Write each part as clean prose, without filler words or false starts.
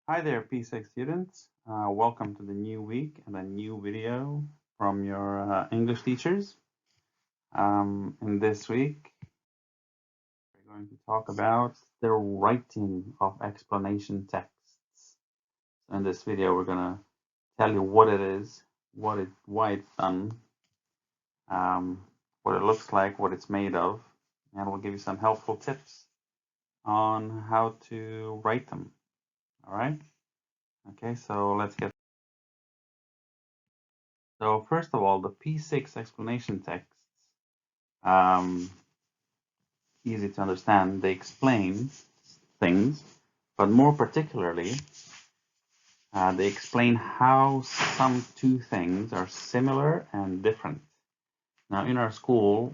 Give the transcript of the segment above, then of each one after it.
Hi there, P6 students. Welcome to the new week and a new video from your English teachers. In this week, we're going to talk about the writing of explanation texts. So in this video, we're going to tell you what it is, why it's done, what it looks like, what it's made of, and we'll give you some helpful tips on how to write them. All right? Okay, so let's get. So first of all, the P6 explanation texts, easy to understand. They explain things, but more particularly, they explain how some two things are similar and different. Now, in our school,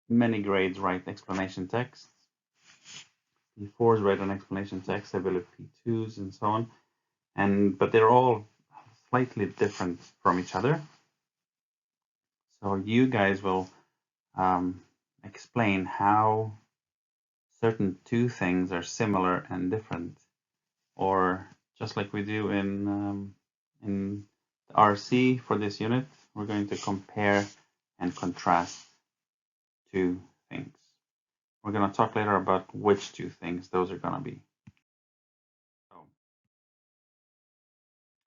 many grades write explanation texts. P4s write an explanation text, I believe P2s and so on, but they're all slightly different from each other. So you guys will explain how certain two things are similar and different, or just like we do in the RC for this unit, we're going to compare and contrast two things. We're going to talk later about which two things those are going to be. So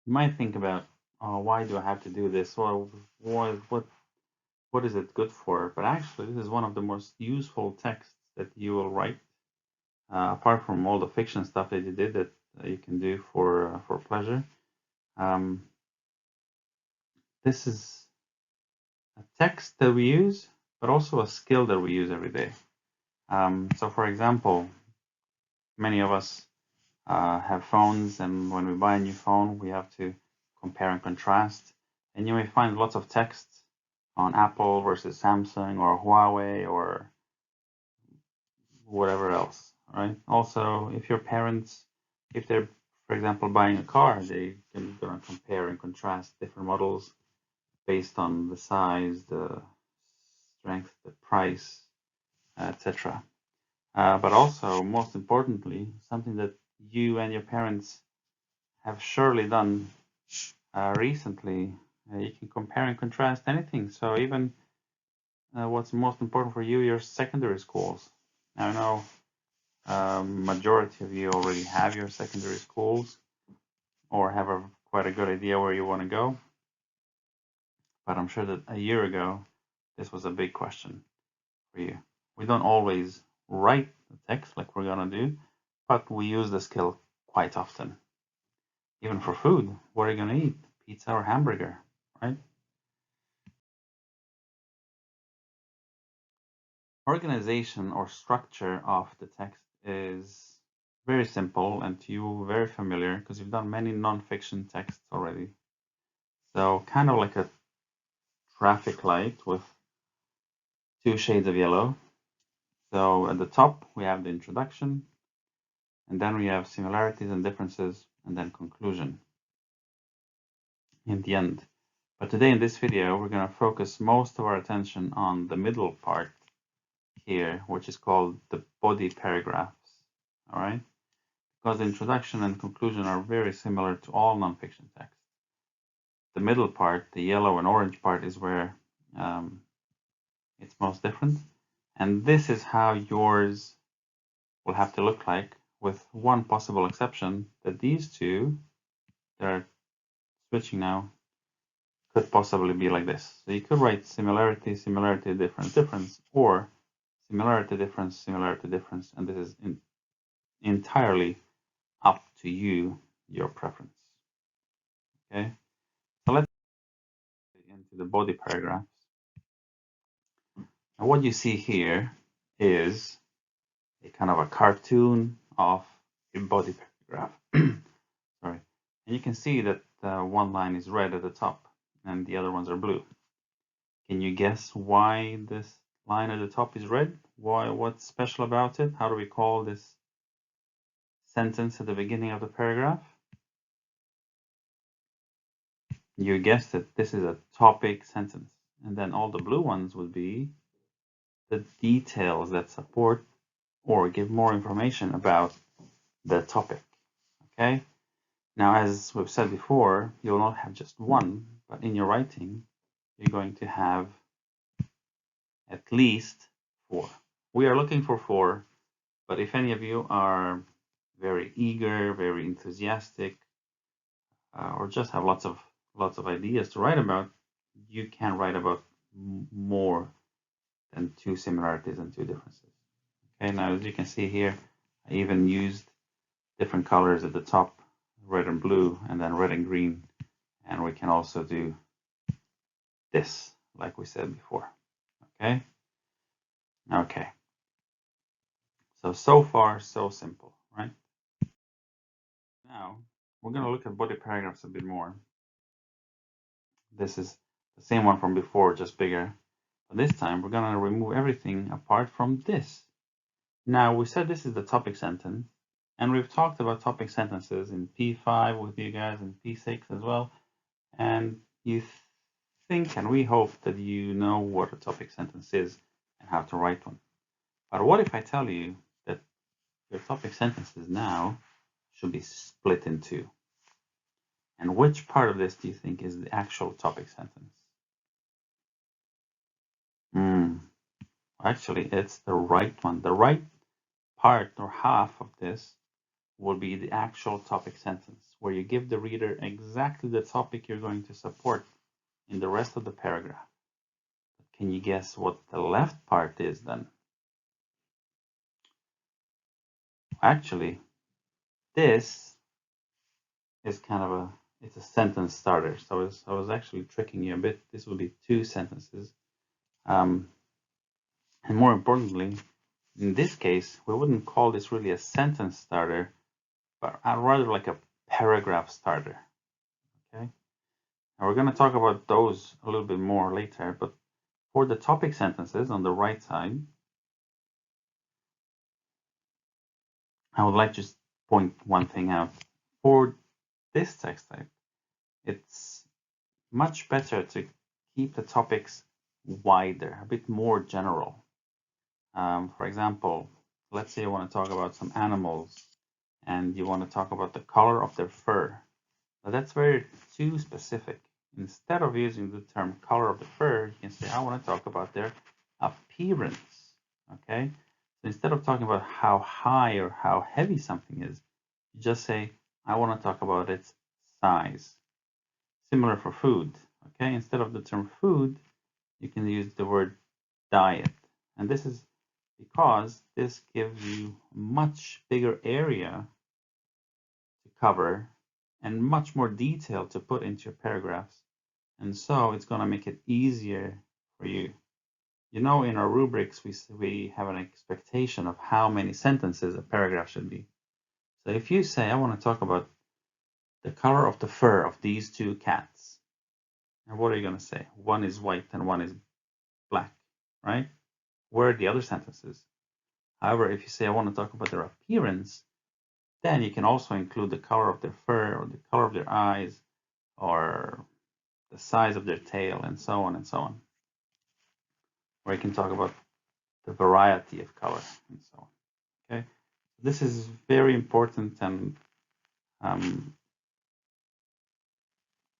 you might think about, oh, why do I have to do this? Well, what is it good for? But actually, this is one of the most useful texts that you will write, apart from all the fiction stuff that you did that you can do for pleasure. This is a text that we use, but also a skill that we use every day. So for example, many of us have phones, and when we buy a new phone, we have to compare and contrast. And you may find lots of texts on Apple versus Samsung or Huawei or whatever else, right? Also, if your parents, if they're, for example, buying a car, they can gonna compare and contrast different models based on the size, the strength, the price, etc. But also, most importantly, something that you and your parents have surely done recently, you can compare and contrast anything. So even what's most important for you, your secondary schools. I know majority of you already have your secondary schools or have quite a good idea where you want to go. But I'm sure that a year ago, this was a big question for you. We don't always write the text like we're going to do, but we use the skill quite often. Even for food, what are you going to eat? Pizza or hamburger, right? Organization or structure of the text is very simple and to you very familiar because you've done many non-fiction texts already. So kind of like a traffic light with two shades of yellow. So at the top, we have the introduction, and then we have similarities and differences, and then conclusion in the end. But today in this video, we're going to focus most of our attention on the middle part here, which is called the body paragraphs, all right? Because the introduction and conclusion are very similar to all nonfiction texts. The middle part, the yellow and orange part, is where it's most different. And this is how yours will have to look like, with one possible exception, that these two that are switching now could possibly be like this. So you could write similarity, similarity, difference, difference, or similarity, difference, similarity, difference, and this is entirely up to you, your preference. Okay, so let's get into the body paragraphs. And what you see here is a kind of a cartoon of a body paragraph. Sorry, and you can see that one line is red at the top and the other ones are blue. Can you guess why this line at the top is red? Why? What's special about it? How do we call this sentence at the beginning of the paragraph? You guessed it. This is a topic sentence. And then all the blue ones would be the details that support or give more information about the topic. Okay. Now, as we've said before, you'll not have just one, but in your writing, you're going to have at least 4. We are looking for 4, but if any of you are very eager, very enthusiastic, or just have lots of ideas to write about, you can write about more than 2 similarities and 2 differences. Okay, now as you can see here, I even used different colors at the top, red and blue, and then red and green, and we can also do this, like we said before. Okay. Okay. So far, so simple, right? Now, we're going to look at body paragraphs a bit more. This is the same one from before, just bigger. But this time, we're going to remove everything apart from this. Now, we said this is the topic sentence, and we've talked about topic sentences in P5 with you guys and P6 as well. And you think, and we hope that you know what a topic sentence is and how to write one. But what if I tell you that your topic sentences now should be split in 2? And which part of this do you think is the actual topic sentence? Actually, it's the right one. The right part or half of this will be the actual topic sentence, where you give the reader exactly the topic you're going to support in the rest of the paragraph. Can you guess what the left part is then? Actually, this is kind of it's a sentence starter. So I was actually tricking you a bit. This will be 2 sentences. And more importantly, in this case, we wouldn't call this really a sentence starter, but rather like a paragraph starter. Okay. And we're going to talk about those a little bit more later, but for the topic sentences on the right side, I would like to just point one thing out. For this text type, it's much better to keep the topics wider, a bit more general. For example, let's say you want to talk about some animals and you want to talk about the color of their fur. Now that's very too specific. Instead of using the term color of the fur, you can say, I want to talk about their appearance. Okay? So instead of talking about how high or how heavy something is, you just say, I want to talk about its size. Similar for food. Okay? Instead of the term food, you can use the word diet. And this is because this gives you a much bigger area to cover and much more detail to put into your paragraphs. And so it's going to make it easier for you. You know, in our rubrics, we have an expectation of how many sentences a paragraph should be. So if you say, I want to talk about the color of the fur of these 2 cats, and what are you going to say? One is white and one is black, right? Where are the other sentences? However, if you say, I want to talk about their appearance, then you can also include the color of their fur or the color of their eyes or the size of their tail and so on and so on. Or you can talk about the variety of color and so on. Okay, this is very important and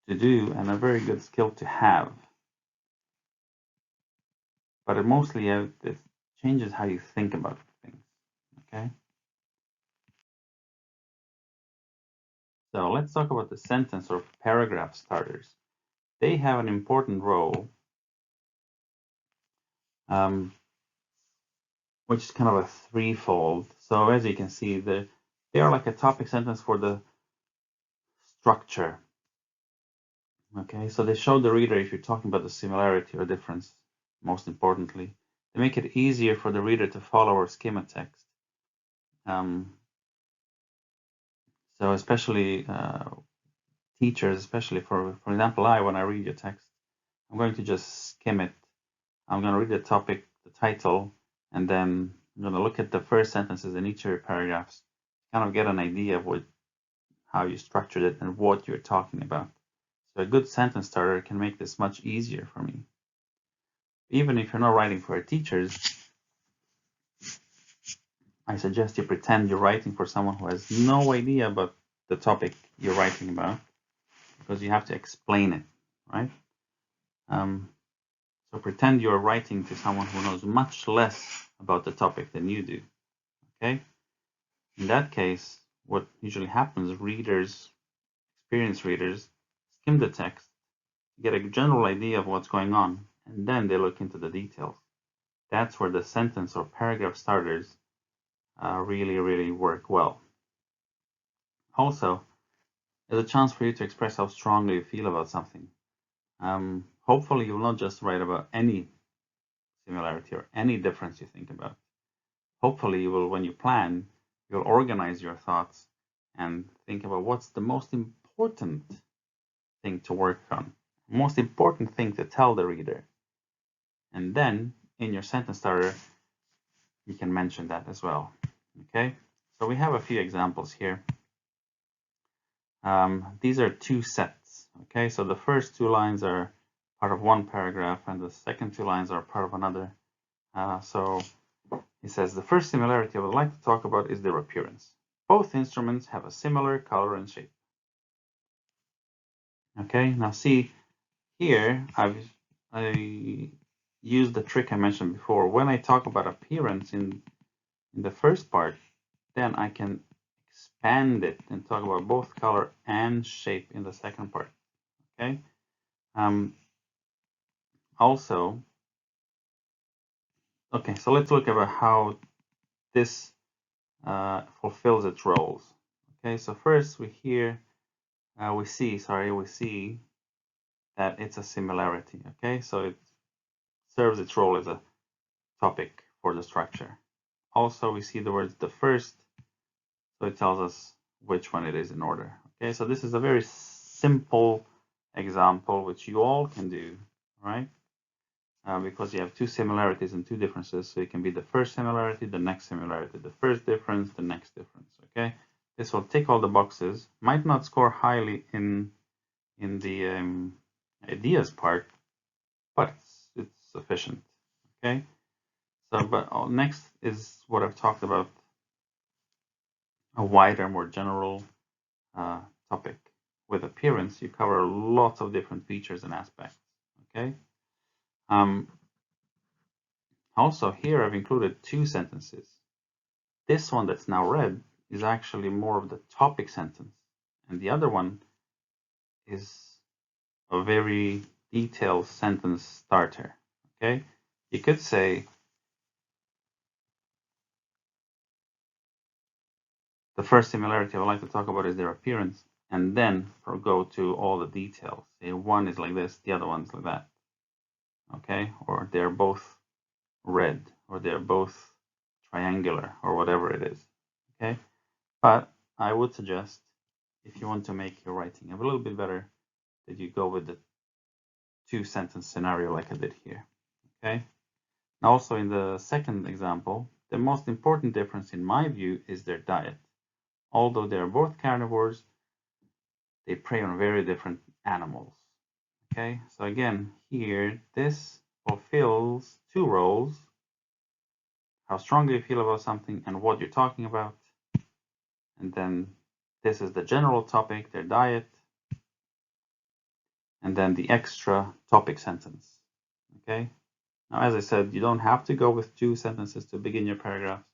to do and a very good skill to have. But it mostly it changes how you think about things. Okay. So let's talk about the sentence or paragraph starters. They have an important role, which is kind of a threefold. So as you can see, they are like a topic sentence for the structure. Okay, so they show the reader if you're talking about the similarity or difference, most importantly. They make it easier for the reader to follow or skim a text. So especially teachers, especially for example, when I read your text, I'm going to just skim it. I'm going to read the topic, the title, and then I'm going to look at the first sentences in each of your paragraphs, kind of get an idea of how you structured it and what you're talking about. So a good sentence starter can make this much easier for me. Even if you're not writing for teachers, I suggest you pretend you're writing for someone who has no idea about the topic you're writing about, because you have to explain it, right? So pretend you're writing to someone who knows much less about the topic than you do, okay? In that case, what usually happens, experienced readers, skim the text, get a general idea of what's going on, and then they look into the details. That's where the sentence or paragraph starters really, really work well. Also, there's a chance for you to express how strongly you feel about something. Hopefully, you will not just write about any similarity or any difference you think about. Hopefully, you will, when you plan, you'll organize your thoughts and think about what's the most important thing to work on, most important thing to tell the reader. And then in your sentence starter, you can mention that as well. Okay, so we have a few examples here. These are two sets. Okay, so the first two lines are part of one paragraph, and the second two lines are part of another. So he says, the first similarity I would like to talk about is their appearance. Both instruments have a similar color and shape. Okay, now see here, I used the trick I mentioned before. When I talk about appearance in the first part, then I can expand it and talk about both color and shape in the second part. Okay. Also, okay, so let's look about how this fulfills its roles. Okay, so first we see that it's a similarity. Okay, so it serves its role as a topic for the structure. Also, we see the words the first, so it tells us which one it is in order. Okay, so this is a very simple example which you all can do, right? Because you have two similarities and two differences, so it can be the first similarity, the next similarity, the first difference, the next difference. Okay, this will tick all the boxes. Might not score highly in the ideas part, but it's sufficient. Okay, so but next is what I've talked about, a wider, more general topic. With appearance, you cover lots of different features and aspects. Okay. Also, here I've included two sentences. This one that's now read is actually more of the topic sentence, and the other one is a very detailed sentence starter. Okay, you could say the first similarity I would like to talk about is their appearance, and then go to all the details. Say one is like this, the other one's like that. Okay, or they're both red, or they're both triangular, or whatever it is. Okay, but I would suggest, if you want to make your writing a little bit better, that you go with the two-sentence scenario like I did here. Okay. Now, also in the second example, the most important difference in my view is their diet. Although they are both carnivores, they prey on very different animals. Okay, so again, here, this fulfills two roles: how strongly you feel about something and what you're talking about. And then this is the general topic, their diet, and then the extra topic sentence. Okay, now as I said, you don't have to go with two sentences to begin your paragraph,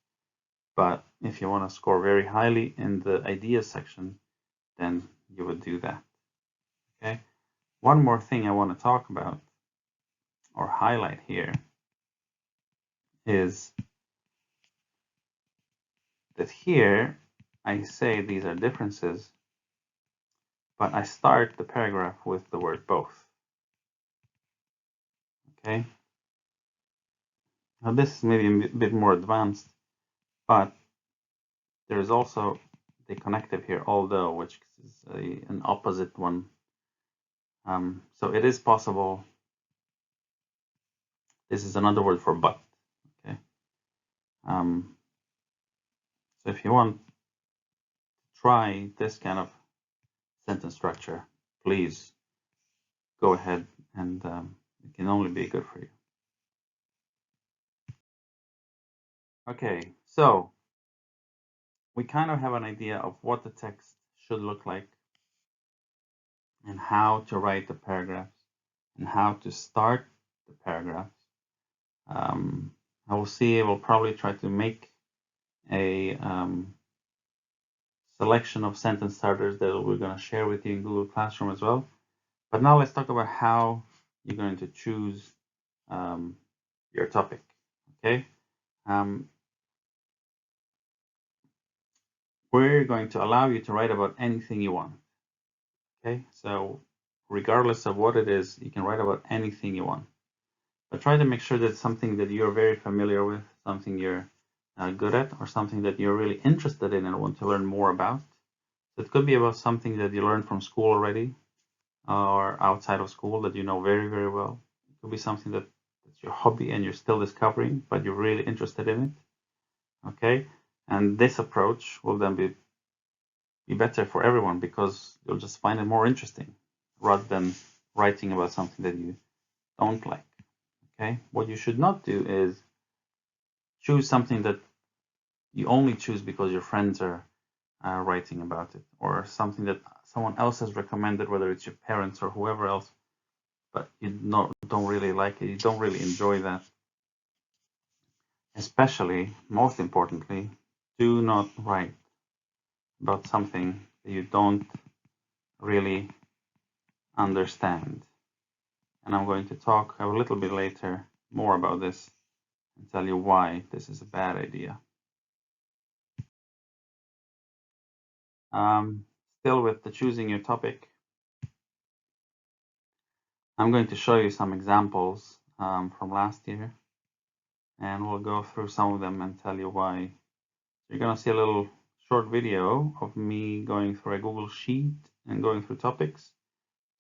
but if you want to score very highly in the ideas section, then you would do that. Okay, one more thing I want to talk about or highlight here is that here I say these are differences, but I start the paragraph with the word both. Okay, now this is maybe a bit more advanced, but there is also the connective here, although, which is an opposite one. So it is possible. This is another word for but. Okay. So if you want to try this kind of sentence structure, please go ahead, and it can only be good for you. Okay, so we kind of have an idea of what the text should look like, and how to write the paragraphs, and how to start the paragraphs. I will probably try to make a selection of sentence starters that we're going to share with you in Google Classroom as well. But now let's talk about how you're going to choose your topic. Okay. We're going to allow you to write about anything you want. Okay. So regardless of what it is, you can write about anything you want. But try to make sure that it's something that you're very familiar with, something you're good at, or something that you're really interested in and want to learn more about. So it could be about something that you learned from school already, or outside of school that you know very, very well. It could be something that's your hobby and you're still discovering, but you're really interested in it. Okay, and this approach will then be better for everyone because you'll just find it more interesting rather than writing about something that you don't like. Okay, what you should not do is choose something that you only choose because your friends are writing about it, or something that someone else has recommended, whether it's your parents or whoever else, but you don't really like it, you don't really enjoy that. Especially, most importantly, do not write about something that you don't really understand. And I'm going to talk a little bit later more about this and tell you why this is a bad idea. Still with the choosing your topic, I'm going to show you some examples from last year, and we'll go through some of them and tell you why. You're going to see a little short video of me going through a Google Sheet and going through topics.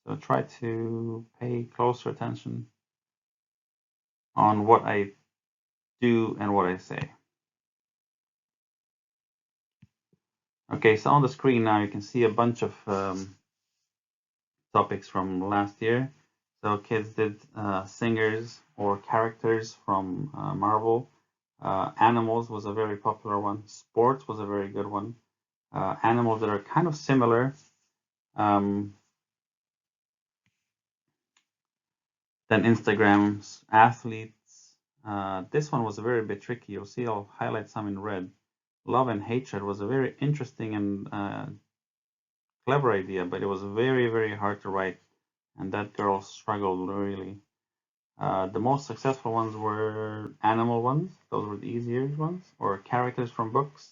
So try to pay closer attention on what I do and what I say. Okay, so on the screen now you can see a bunch of topics from last year. So kids did singers or characters from Marvel. Animals was a very popular one. Sports was a very good one. Animals that are kind of similar than Instagram's athletes. This one was a very bit tricky. You'll see I'll highlight some in red. Love and hatred was a very interesting and clever idea, but it was very, very hard to write, and that girl struggled really. The most successful ones were animal ones. Those were the easier ones, or characters from books.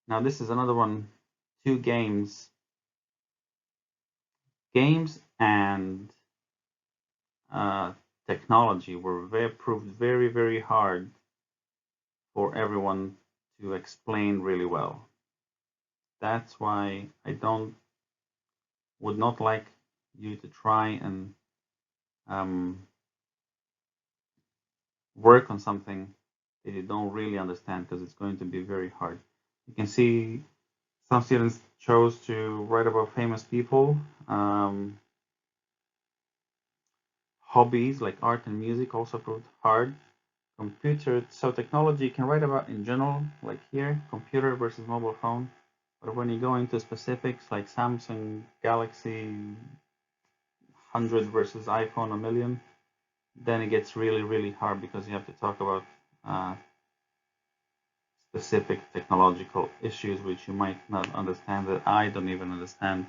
Now this is another one, two games. Games and technology were proved very, very hard for everyone to explain really well. That's why I would not like you to try and work on something that you don't really understand, because it's going to be very hard. You can see some students chose to write about famous people. Hobbies like art and music also proved hard. So technology you can write about in general, like here, computer versus mobile phone. But when you go into specifics like Samsung Galaxy 100 versus iPhone a million, then it gets really, really hard because you have to talk about specific technological issues which you might not understand, that I don't even understand.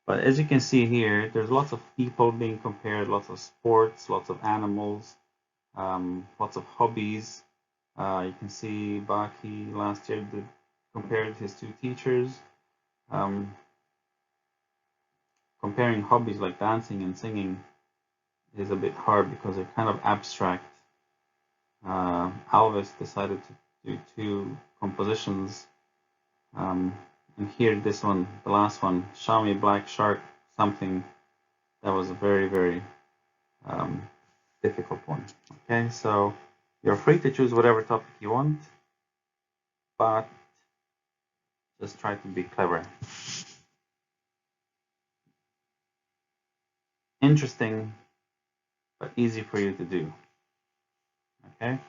But as you can see here, there's lots of people being compared, lots of sports, lots of animals, lots of hobbies. You can see Baki last year compared his two teachers. Comparing hobbies like dancing and singing is a bit hard because they're kind of abstract. Alves decided to do two compositions. And here, this one, the last one, Xiaomi Black Shark, something that was a very, very difficult one. Okay, so you're free to choose whatever topic you want, but just try to be clever. Interesting, but easy for you to do. Okay.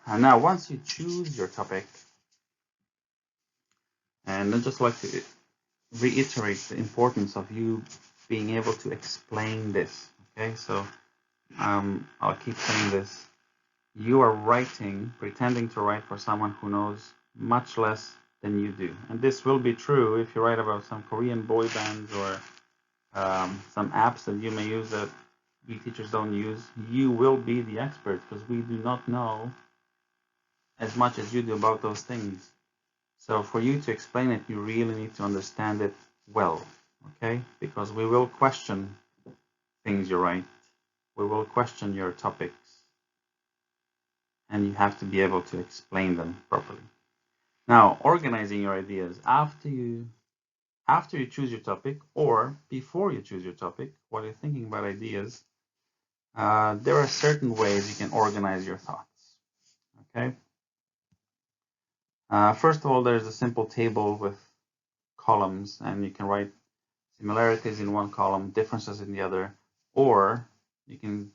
And now, once you choose your topic, and I'd just like to reiterate the importance of you being able to explain this. Okay, so I'll keep saying this. You are writing, pretending to write for someone who knows much less than you do. And this will be true if you write about some Korean boy bands or some apps that you may use that we teachers don't use. You will be the expert because we do not know as much as you do about those things. So for you to explain it, you really need to understand it well, okay? Because we will question things you write. We will question your topics. And you have to be able to explain them properly. Now, organizing your ideas after you choose your topic or before you choose your topic, while you're thinking about ideas, there are certain ways you can organize your thoughts, okay? First of all, there's a simple table with columns, and you can write similarities in one column, differences in the other, or you can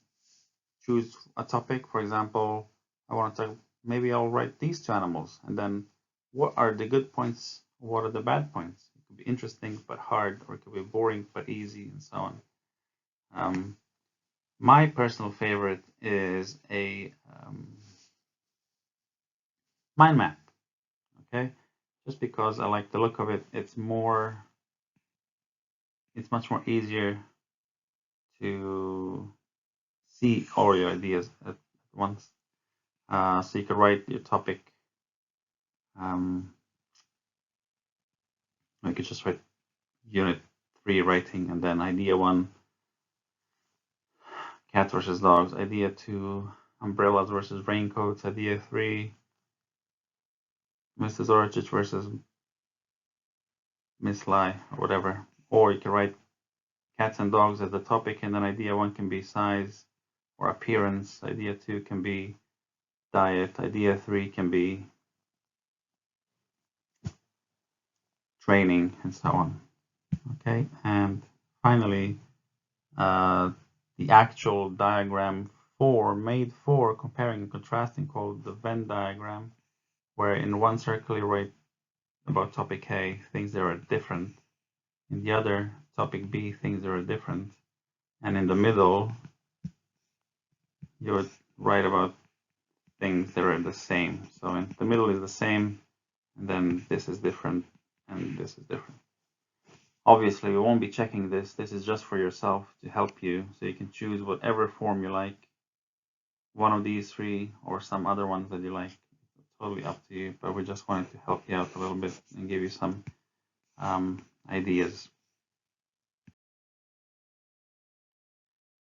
choose a topic. For example, I want to talk, maybe I'll write these two animals, and then what are the good points, what are the bad points? It could be interesting but hard, or it could be boring but easy, and so on. My personal favorite is a mind map, okay? Just because I like the look of it, it's much more easier to see all your ideas at once. So you could write your topic. You could just write Unit 3 writing, and then idea 1, cat versus dogs. Idea 2, umbrellas versus raincoats. Idea 3, Mrs. Orchard versus Miss Lie, or whatever. Or you can write cats and dogs as the topic, and then idea 1 can be size or appearance. Idea 2 can be diet. Idea 3 can be training, and so on. Okay, and finally, the actual diagram made for comparing and contrasting, called the Venn diagram, where in one circle you write about topic A, things that are different. In the other, topic B, things that are different. And in the middle, you would write about things that are the same. So in the middle is the same, and then this is different, and this is different. Obviously, we won't be checking this. This is just for yourself to help you, so you can choose whatever form you like, one of these three or some other ones that you like. It's totally up to you, but we just wanted to help you out a little bit and give you some ideas.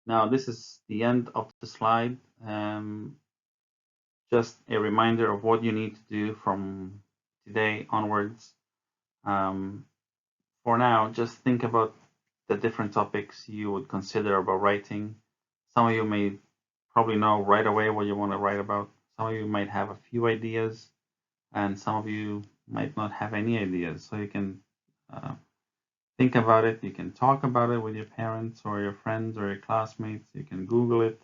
Now, this is the end of the slide. Just a reminder of what you need to do from today onwards. For now, just think about the different topics you would consider about writing. Some of you may probably know right away what you want to write about. Some of you might have a few ideas, and some of you might not have any ideas. So you can think about it. You can talk about it with your parents or your friends or your classmates. You can Google it.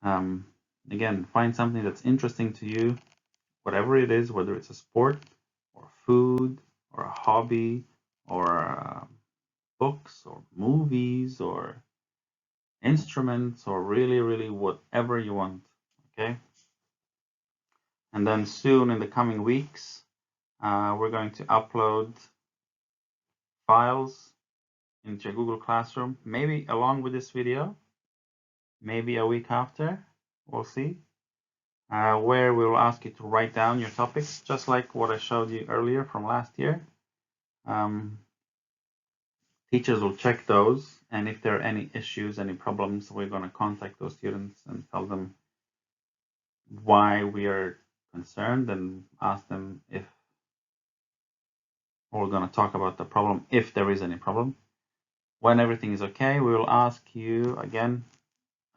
Again, find something that's interesting to you, whatever it is, whether it's a sport or food or a hobby or books or movies or instruments or really whatever you want. Okay. And then soon in the coming weeks, we're going to upload files into your Google Classroom, maybe along with this video, maybe a week after, we'll see, where we will ask you to write down your topics, just like what I showed you earlier from last year. Teachers will check those, and if there are any issues, any problems, we're going to contact those students and tell them why we are concerned and ask them if we're going to talk about the problem, if there is any problem. When everything is okay, we will ask you again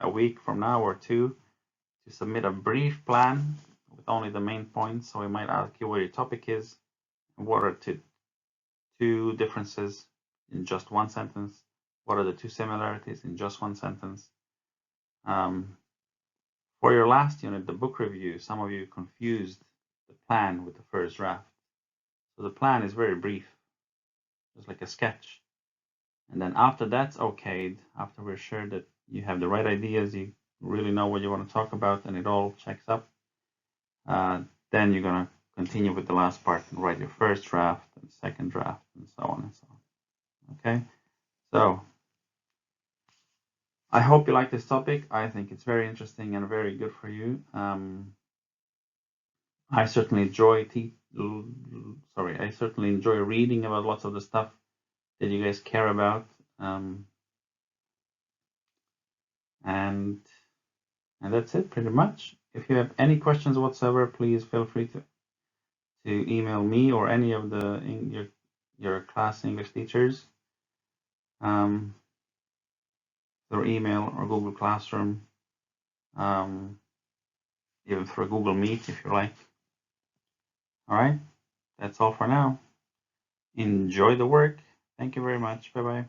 a week from now or two to submit a brief plan with only the main points. So we might ask you what your topic is, and what are two differences in just one sentence, what are the two similarities in just one sentence. For your last unit, the book review, some of you confused the plan with the first draft. So the plan is very brief, just like a sketch. And then after that's okayed, after we're sure that you have the right ideas, you really know what you want to talk about, and it all checks up, then you're going to continue with the last part and write your first draft and second draft and so on and so on. Okay, so I hope you like this topic. I think it's very interesting and very good for you. I certainly enjoy reading about lots of the stuff that you guys care about. And that's it pretty much. If you have any questions whatsoever, please feel free to email me or any of your class English teachers through email or Google Classroom, even through Google Meet if you like. All right, that's all for now. Enjoy the work. Thank you very much. Bye-bye.